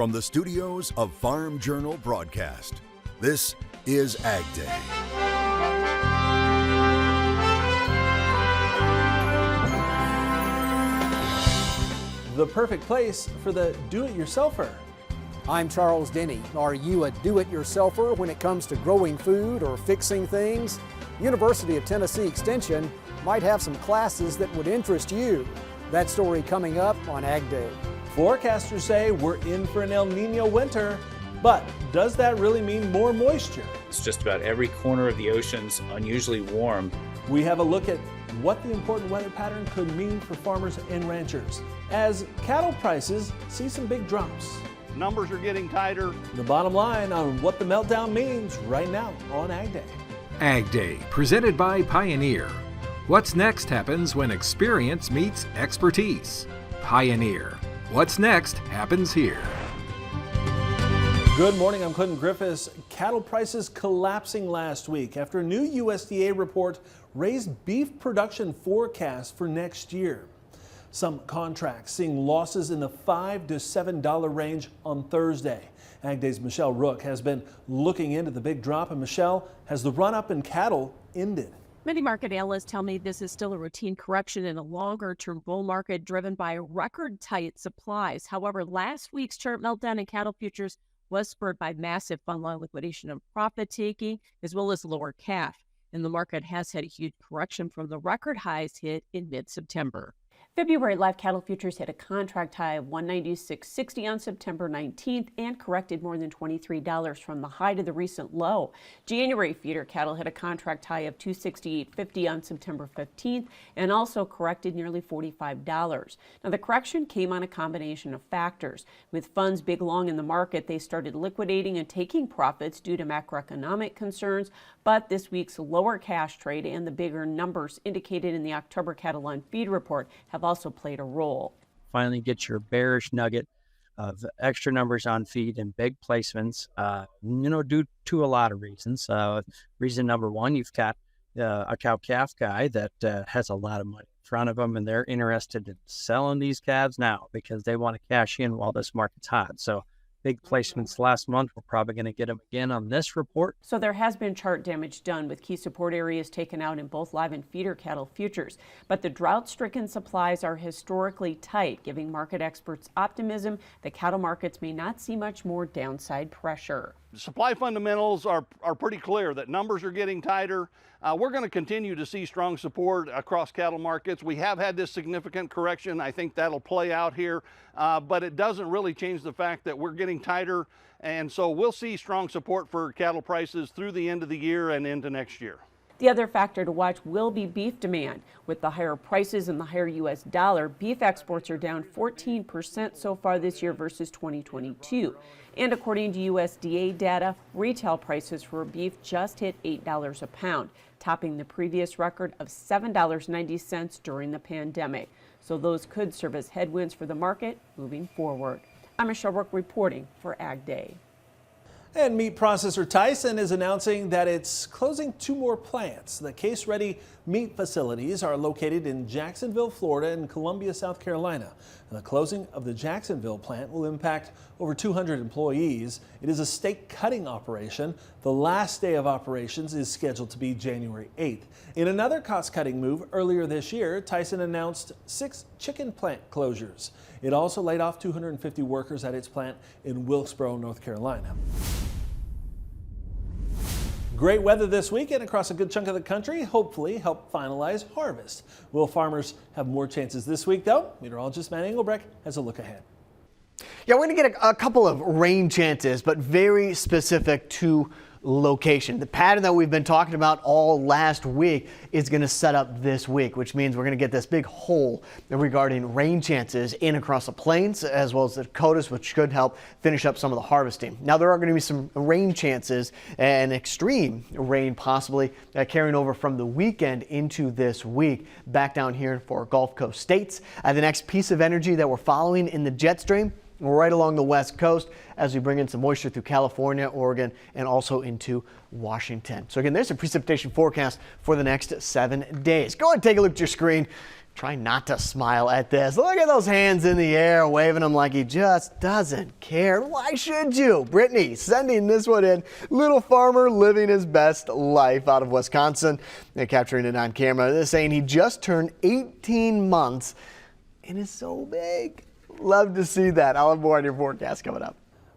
from the studios of Farm Journal Broadcast, this is AgDay. The perfect place for the do-it-yourselfer. I'm Charles Denny. Are you a do-it-yourselfer when it comes to growing food or fixing things? University of Tennessee Extension might have some classes that would interest you. That story coming up on AgDay. Forecasters say we're in for an El Nino winter, but does that really mean more moisture? It's just about every corner of the ocean's unusually warm. We have a look at what the important weather pattern could mean for farmers and ranchers as cattle prices see some big drops. Numbers are getting tighter. The bottom line on what the meltdown means right now on AgDay. AgDay, presented by Pioneer. What's next happens when experience meets expertise. Pioneer. What's next happens here. Good morning, I'm Clinton Griffiths. Cattle prices collapsing last week after a new USDA report raised beef production forecast for next year. Some contracts seeing losses in the $5 to $7 range on Thursday. AgDay's Michelle Rook has been looking into the big drop, and Michelle, has the run-up in cattle ended? Many market analysts tell me this is still a routine correction in a longer-term bull market driven by record-tight supplies. However, last week's chart meltdown in cattle futures was spurred by massive fund line liquidation and profit-taking, as well as lower cash. And the market has had a huge correction from the record highs hit in mid-September. February live cattle futures hit a contract high of $196.60 on September 19th and corrected more than $23 from the high to the recent low. January feeder cattle hit a contract high of $268.50 on September 15th and also corrected nearly $45. Now, the correction came on a combination of factors. With funds big long in the market, they started liquidating and taking profits due to macroeconomic concerns. But this week's lower cash trade and the bigger numbers indicated in the October cattle on feed report have also played a role. Finally get your bearish nugget of extra numbers on feed and big placements, due to a lot of reasons. Reason number one, you've got a cow-calf guy that has a lot of money in front of them, and they're interested in selling these calves now because they want to cash in while this market's hot. So big placements last month. We're probably going to get them again on this report. So there has been chart damage done with key support areas taken out in both live and feeder cattle futures. But the drought-stricken supplies are historically tight, giving market experts optimism that cattle markets may not see much more downside pressure. Supply fundamentals are pretty clear that numbers are getting tighter. We're going to continue to see strong support across cattle markets. We have had this significant correction. I think that'll play out here, but it doesn't really change the fact that we're getting tighter, and so we'll see strong support for cattle prices through the end of the year and into next year. The other factor to watch will be beef demand. With the higher prices and the higher U.S. dollar, beef exports are down 14% so far this year versus 2022. And according to USDA data, retail prices for beef just hit $8 a pound, topping the previous record of $7.90 during the pandemic. So those could serve as headwinds for the market moving forward. I'm Michelle Rook reporting for AgDay. And meat processor Tyson is announcing that it's closing 2 more plants. The case-ready meat facilities are located in Jacksonville, Florida and Columbia, South Carolina. And the closing of the Jacksonville plant will impact over 200 employees. It is a steak cutting operation. The last day of operations is scheduled to be January 8th. In another cost-cutting move earlier this year, Tyson announced 6 chicken plant closures. It also laid off 250 workers at its plant in Wilkesboro, North Carolina. Great weather this weekend across a good chunk of the country, hopefully help finalize harvest. Will farmers have more chances this week, though? Meteorologist Matt Engelbrecht has a look ahead. Yeah, we're going to get a couple of rain chances, but very specific to location. The pattern that we've been talking about all last week is going to set up this week, which means we're going to get this big hole regarding rain chances in across the plains as well as the Dakotas, which should help finish up some of the harvesting. Now, there are going to be some rain chances and extreme rain possibly carrying over from the weekend into this week back down here for Gulf Coast states. The next piece of energy that we're following in the jet stream right along the west coast as we bring in some moisture through California, Oregon, and also into Washington. So again, there's a precipitation forecast for the next 7 days. Go ahead and take a look at your screen. Try not to smile at this. Look at those hands in the air, waving them like he just doesn't care. Why should you? Brittany sending this one in. Little farmer living his best life out of Wisconsin. They're capturing it on camera. They're saying he just turned 18 months and is so big. Love to see that. I'll have more on your forecast coming up.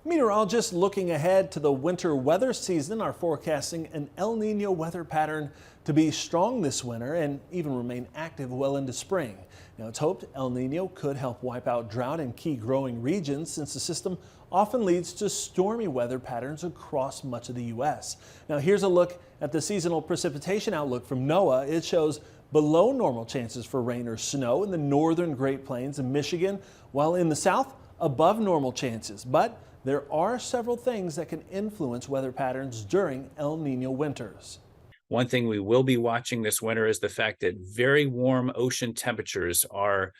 Meteorologists looking ahead to the winter weather season are forecasting an El Nino weather pattern to be strong this winter and even remain active well into spring. Now, it's hoped El Nino could help wipe out drought in key growing regions since the system often leads to stormy weather patterns across much of the U.S. Now, here's a look at the seasonal precipitation outlook from NOAA. It shows below normal chances for rain or snow in the northern Great Plains and Michigan, while in the south, above normal chances. But there are several things that can influence weather patterns during El Nino winters. One thing we will be watching this winter is the fact that very warm ocean temperatures are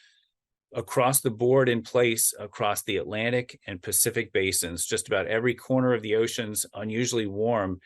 across the board in place across the Atlantic and Pacific basins. Just about every corner of the ocean's unusually warm.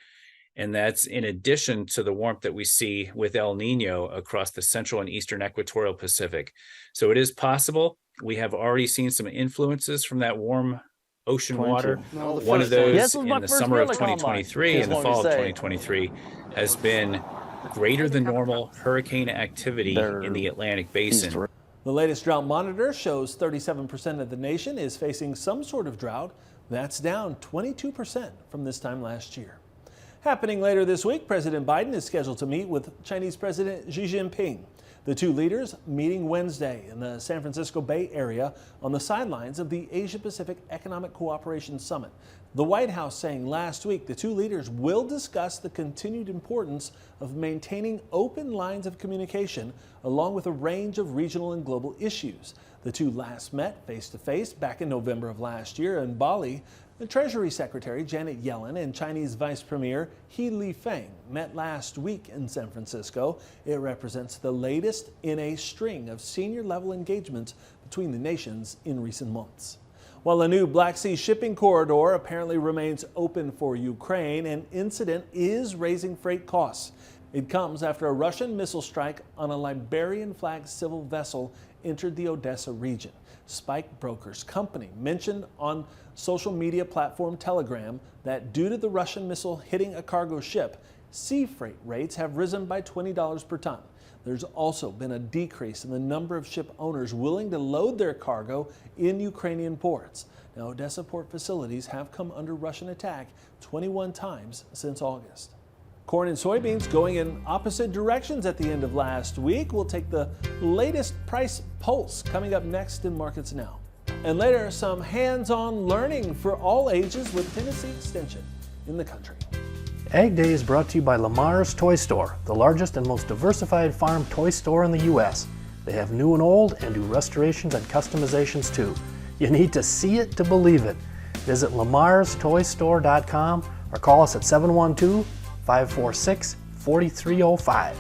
And that's in addition to the warmth that we see with El Nino across the central and eastern equatorial Pacific. So it is possible. We have already seen some influences from that warm ocean water. One of those in the summer of 2023 and the fall of 2023 has been greater than normal hurricane activity in the Atlantic basin. The latest drought monitor shows 37% of the nation is facing some sort of drought. That's down 22% from this time last year. Happening later this week, President Biden is scheduled to meet with Chinese President Xi Jinping. The two leaders meeting Wednesday in the San Francisco Bay Area on the sidelines of the Asia-Pacific Economic Cooperation Summit. The White House saying last week the two leaders will discuss the continued importance of maintaining open lines of communication along with a range of regional and global issues. The two last met face-to-face back in November of last year in Bali. The Treasury Secretary Janet Yellen and Chinese Vice Premier He Lifeng met last week in San Francisco. It represents the latest in a string of senior-level engagements between the nations in recent months. While a new Black Sea shipping corridor apparently remains open for Ukraine, an incident is raising freight costs. It comes after a Russian missile strike on a Liberian-flagged civil vessel entered the Odessa region. Spike Brokers Company mentioned on social media platform Telegram that due to the Russian missile hitting a cargo ship, sea freight rates have risen by $20 per ton. There's also been a decrease in the number of ship owners willing to load their cargo in Ukrainian ports. Now, Odessa port facilities have come under Russian attack 21 times since August. Corn and soybeans going in opposite directions at the end of last week. We'll take the latest price pulse coming up next in Markets Now. And later, some hands-on learning for all ages with Tennessee Extension in the country. AgDay is brought to you by Lamar's Toy Store, the largest and most diversified farm toy store in the U.S. They have new and old and do restorations and customizations too. You need to see it to believe it. Visit lamarstoystore.com or call us at 712-546-4305.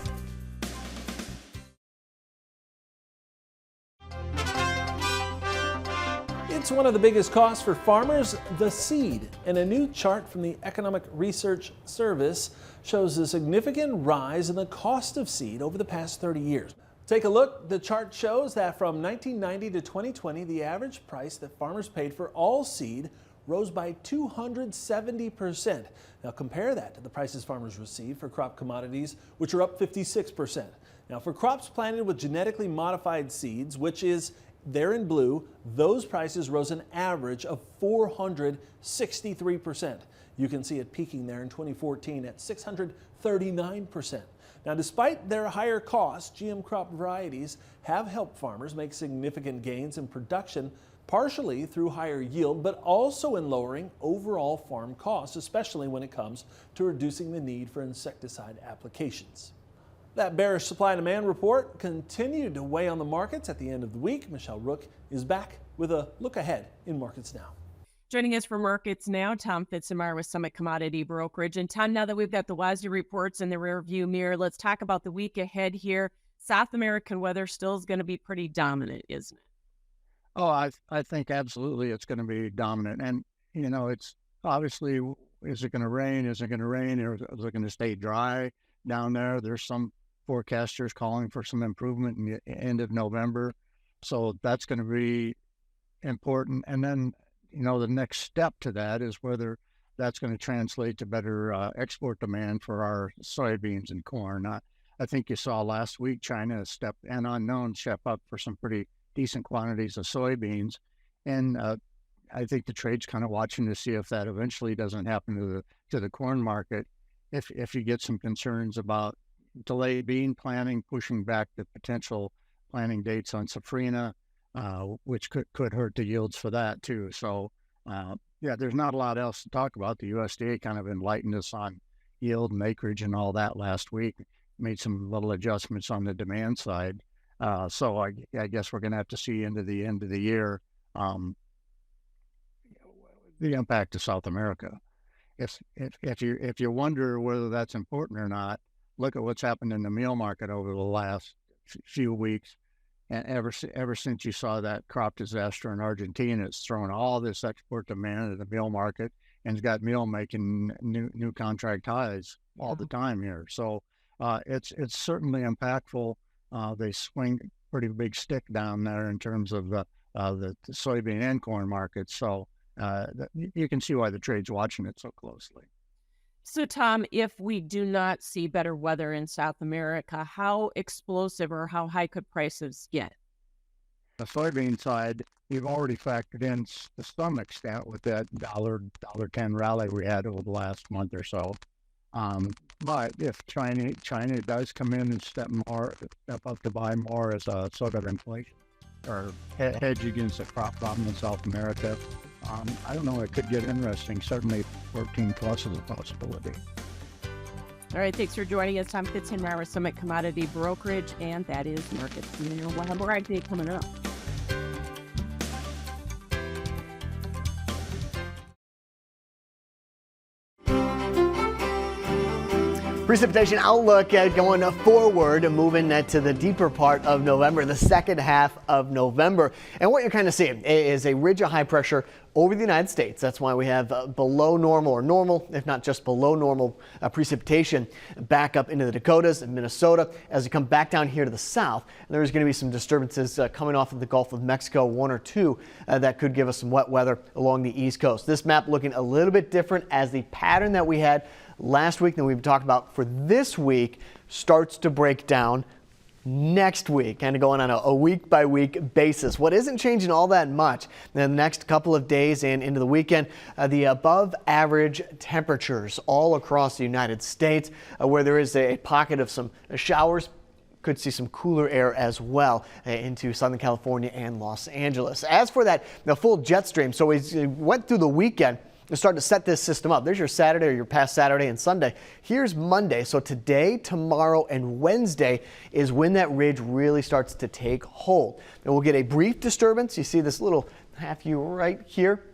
It's one of the biggest costs for farmers, the seed. And a new chart from the Economic Research Service shows a significant rise in the cost of seed over the past 30 years. Take a look. The chart shows that from 1990 to 2020, the average price that farmers paid for all seed rose by 270%. Now compare that to the prices farmers receive for crop commodities, which are up 56%. Now for crops planted with genetically modified seeds, which is there in blue, those prices rose an average of 463%. You can see it peaking there in 2014 at 639%. Now, despite their higher costs, GM crop varieties have helped farmers make significant gains in production, partially through higher yield, but also in lowering overall farm costs, especially when it comes to reducing the need for insecticide applications. That bearish supply and demand report continued to weigh on the markets at the end of the week. Michelle Rook is back with a look ahead in Markets Now. Joining us for Markets Now, Tom Fitzsimar with Summit Commodity Brokerage. And Tom, now that we've got the WASDE reports in the rearview mirror, let's talk about the week ahead here. South American weather still is going to be pretty dominant, isn't it? Oh, I think absolutely it's going to be dominant. And, it's obviously, is it going to rain? Is it going to rain? Or is it going to stay dry down there? There's some forecasters calling for some improvement in the end of November. So that's going to be important. And then, the next step to that is whether that's going to translate to better export demand for our soybeans and corn. I think you saw last week China step up for some pretty decent quantities of soybeans, and I think the trade's kind of watching to see if that eventually doesn't happen to the corn market. If you get some concerns about delayed bean planting, pushing back the potential planting dates on safrinha, which could hurt the yields for that too. So there's not a lot else to talk about. The USDA kind of enlightened us on yield and acreage and all that last week, made some little adjustments on the demand side. So I guess we're going to have to see into the end of the year the impact to South America. If you wonder whether that's important or not, look at what's happened in the meal market over the last few weeks, and ever since you saw that crop disaster in Argentina, it's thrown all this export demand at the meal market, and it's got meal making new contract highs all the time here. So it's certainly impactful. They swing a pretty big stick down there in terms of the soybean and corn markets. So you can see why the trade's watching it so closely. So, Tom, if we do not see better weather in South America, how explosive or how high could prices get? The soybean side, you've already factored in to some extent with that $1.10 rally we had over the last month or so. But if China does come in and step up to buy more as a sort of inflation or hedge against the crop problem in South America, I don't know, it could get interesting. Certainly 14 plus is a possibility. All right, thanks for joining us. Tom Fitzhenry, Summit Commodity Brokerage, and that is Markets. We'll have more AgDay coming up. Precipitation outlook going forward, moving to the deeper part of November, the second half of November. And what you're kind of seeing is a ridge of high pressure over the United States. That's why we have below normal, or normal, if not just below normal, precipitation back up into the Dakotas and Minnesota. As we come back down here to the south, there's going to be some disturbances coming off of the Gulf of Mexico, one or two, that could give us some wet weather along the East Coast. This map looking a little bit different as the pattern that we had last week that we've talked about for this week starts to break down next week, kind of going on a week-by-week basis. What isn't changing all that much in the next couple of days and into the weekend, the above-average temperatures all across the United States, where there is a pocket of some showers. Could see some cooler air as well into Southern California and Los Angeles. As for the full jet stream, so we went through the weekend to start to set this system up. There's your Saturday or your past Saturday and Sunday. Here's Monday. So today, tomorrow, and Wednesday is when that ridge really starts to take hold. And we'll get a brief disturbance. You see this little half U right here.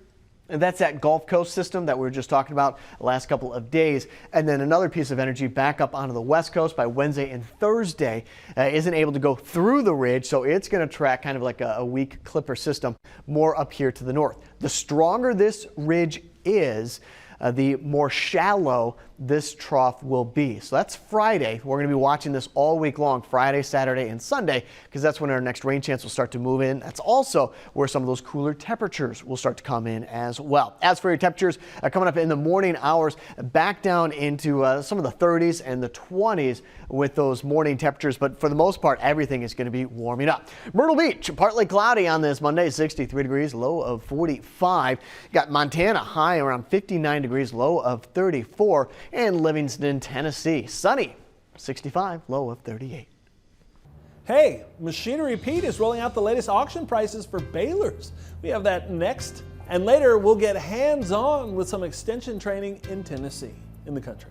And that's that Gulf Coast system that we were just talking about the last couple of days. And then another piece of energy back up onto the West Coast by Wednesday and Thursday isn't able to go through the ridge. So it's going to track kind of like a weak clipper system more up here to the north. The stronger this ridge is, the more shallow this trough will be. So that's Friday. We're going to be watching this all week long, Friday, Saturday, and Sunday, because that's when our next rain chance will start to move in. That's also where some of those cooler temperatures will start to come in as well. As for your temperatures coming up in the morning hours, back down into some of the 30s and the 20s with those morning temperatures. But for the most part, everything is going to be warming up. Myrtle Beach, partly cloudy on this Monday, 63 degrees, low of 45. Got Montana, high around 59 degrees, low of 34. And Livingston, Tennessee, sunny, 65, low of 38. Hey, Machinery Pete is rolling out the latest auction prices for balers. We have that next. And later, we'll get hands-on with some extension training in Tennessee, in the country.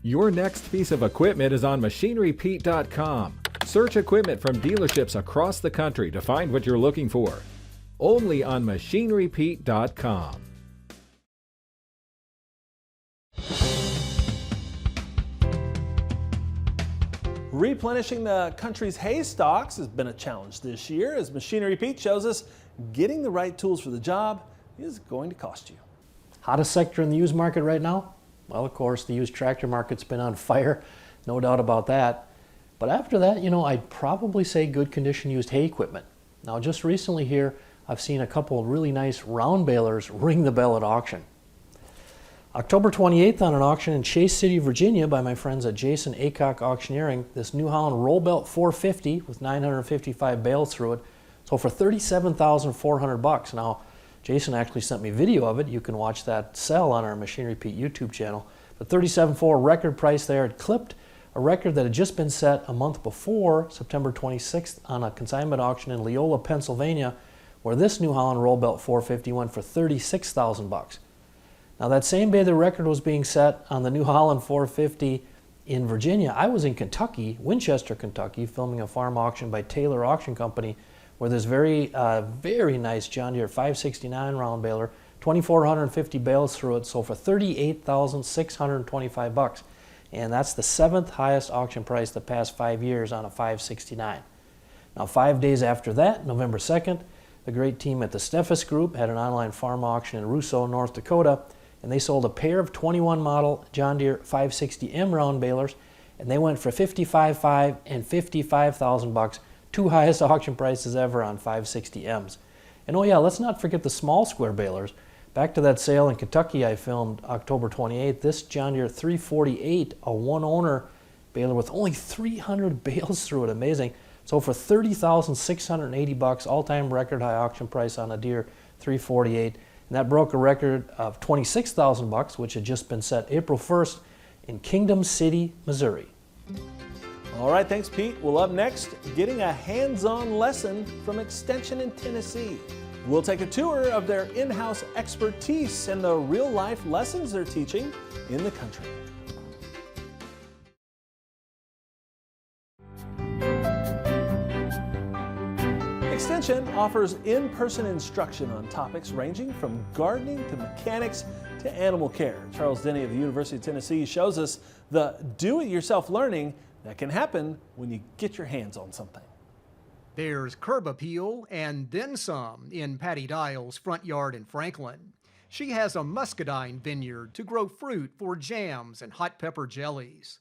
Your next piece of equipment is on MachineryPete.com. Search equipment from dealerships across the country to find what you're looking for. Only on MachineryPete.com. Replenishing the country's hay stocks has been a challenge this year, as Machinery Pete shows us getting the right tools for the job is going to cost you. Hottest sector in the used market right now? Well, of course, the used tractor market's been on fire, no doubt about that. But after that, I'd probably say good condition used hay equipment. Now, just recently here, I've seen a couple of really nice round balers ring the bell at auction. October 28th on an auction in Chase City, Virginia by my friends at Jason Acock Auctioneering, this New Holland Roll Belt 450 with 955 bales through it, so for $37,400. Now, Jason actually sent me video of it. You can watch that sell on our Machinery Pete YouTube channel. But $37,400 record price there. It clipped a record that had just been set a month before, September 26th, on a consignment auction in Leola, Pennsylvania, where this New Holland Roll Belt 450 went for $36,000. Now, that same day the record was being set on the New Holland 450 in Virginia, I was in Kentucky, Winchester, Kentucky, filming a farm auction by Taylor Auction Company, where this very nice John Deere 569 round baler, 2,450 bales through it, sold for $38,625. And that's the 7th highest auction price the past 5 years on a 569. Now, 5 days after that, November 2nd, the great team at the Steffes Group had an online farm auction in Russo, North Dakota, and they sold a pair of 21 model John Deere 560M round balers, and they went for $55,500 and $55,000, two highest auction prices ever on 560Ms. And oh yeah, let's not forget the small square balers. Back to that sale in Kentucky I filmed October 28th, this John Deere 348, a one-owner baler with only 300 bales through it, amazing. So for $30,680, all-time record high auction price on a Deere 348. And that broke a record of $26,000, which had just been set April 1st in Kingdom City, Missouri. All right, thanks, Pete. Well, up next, getting a hands-on lesson from Extension in Tennessee. We'll take a tour of their in-house expertise and the real-life lessons they're teaching in the country. Extension offers in-person instruction on topics ranging from gardening to mechanics to animal care. Charles Denny of the University of Tennessee shows us the do-it-yourself learning that can happen when you get your hands on something. There's curb appeal and then some in Patty Dial's front yard in Franklin. She has a muscadine vineyard to grow fruit for jams and hot pepper jellies.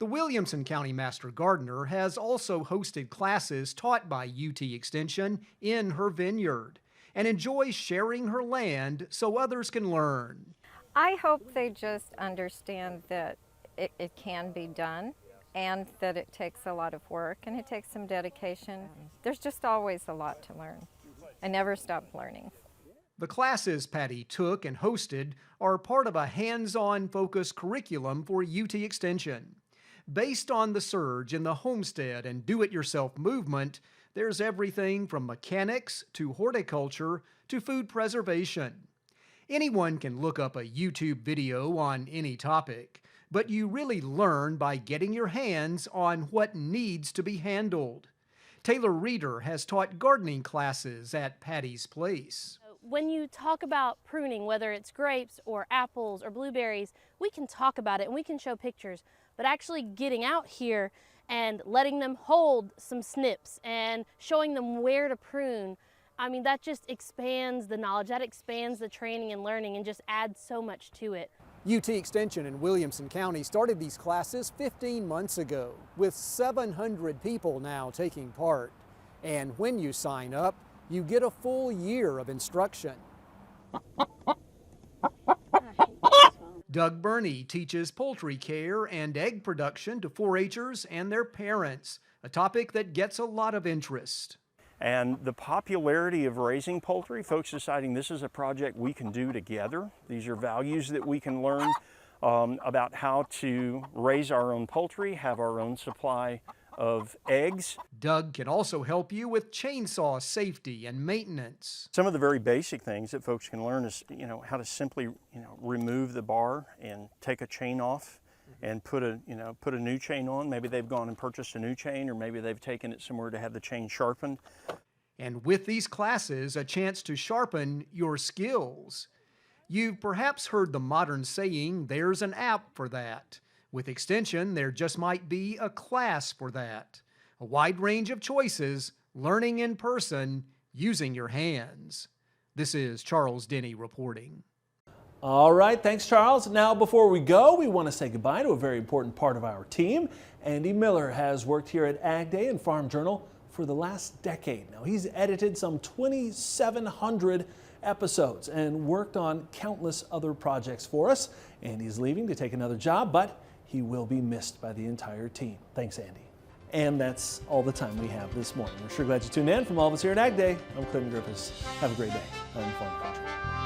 The Williamson County Master Gardener has also hosted classes taught by UT Extension in her vineyard and enjoys sharing her land so others can learn. I hope they just understand that it can be done, and that it takes a lot of work and it takes some dedication. There's just always a lot to learn. I never stop learning. The classes Patty took and hosted are part of a hands-on focused curriculum for UT Extension. Based on the surge in the homestead and do-it-yourself movement, there's everything from mechanics to horticulture to food preservation. Anyone can look up a YouTube video on any topic, but you really learn by getting your hands on what needs to be handled. Taylor Reeder has taught gardening classes at Patty's Place. When you talk about pruning, whether it's grapes or apples or blueberries, we can talk about it and we can show pictures, but actually getting out here and letting them hold some snips and showing them where to prune, I mean, that just expands the knowledge, that expands the training and learning and just adds so much to it. UT Extension in Williamson County started these classes 15 months ago, with 700 people now taking part. And when you sign up, you get a full year of instruction. Doug Burney teaches poultry care and egg production to 4-H'ers and their parents, a topic that gets a lot of interest. And the popularity of raising poultry, folks deciding this is a project we can do together. These are values that we can learn about how to raise our own poultry, have our own supply of eggs. Doug can also help you with chainsaw safety and maintenance. Some of the very basic things that folks can learn is, how to simply, remove the bar and take a chain off and put a new chain on. Maybe they've gone and purchased a new chain, or maybe they've taken it somewhere to have the chain sharpened. And with these classes, a chance to sharpen your skills. You've perhaps heard the modern saying, there's an app for that. With Extension, there just might be a class for that. A wide range of choices, learning in person, using your hands. This is Charles Denny reporting. All right, thanks, Charles. Now, before we go, we want to say goodbye to a very important part of our team. Andy Miller has worked here at AgDay and Farm Journal for the last decade. Now, he's edited some 2,700 episodes and worked on countless other projects for us. And he's leaving to take another job, but he will be missed by the entire team. Thanks, Andy. And that's all the time we have this morning. We're sure glad you tuned in. From all of us here at AgDay, I'm Clinton Griffiths. Have a great day on Farm Country.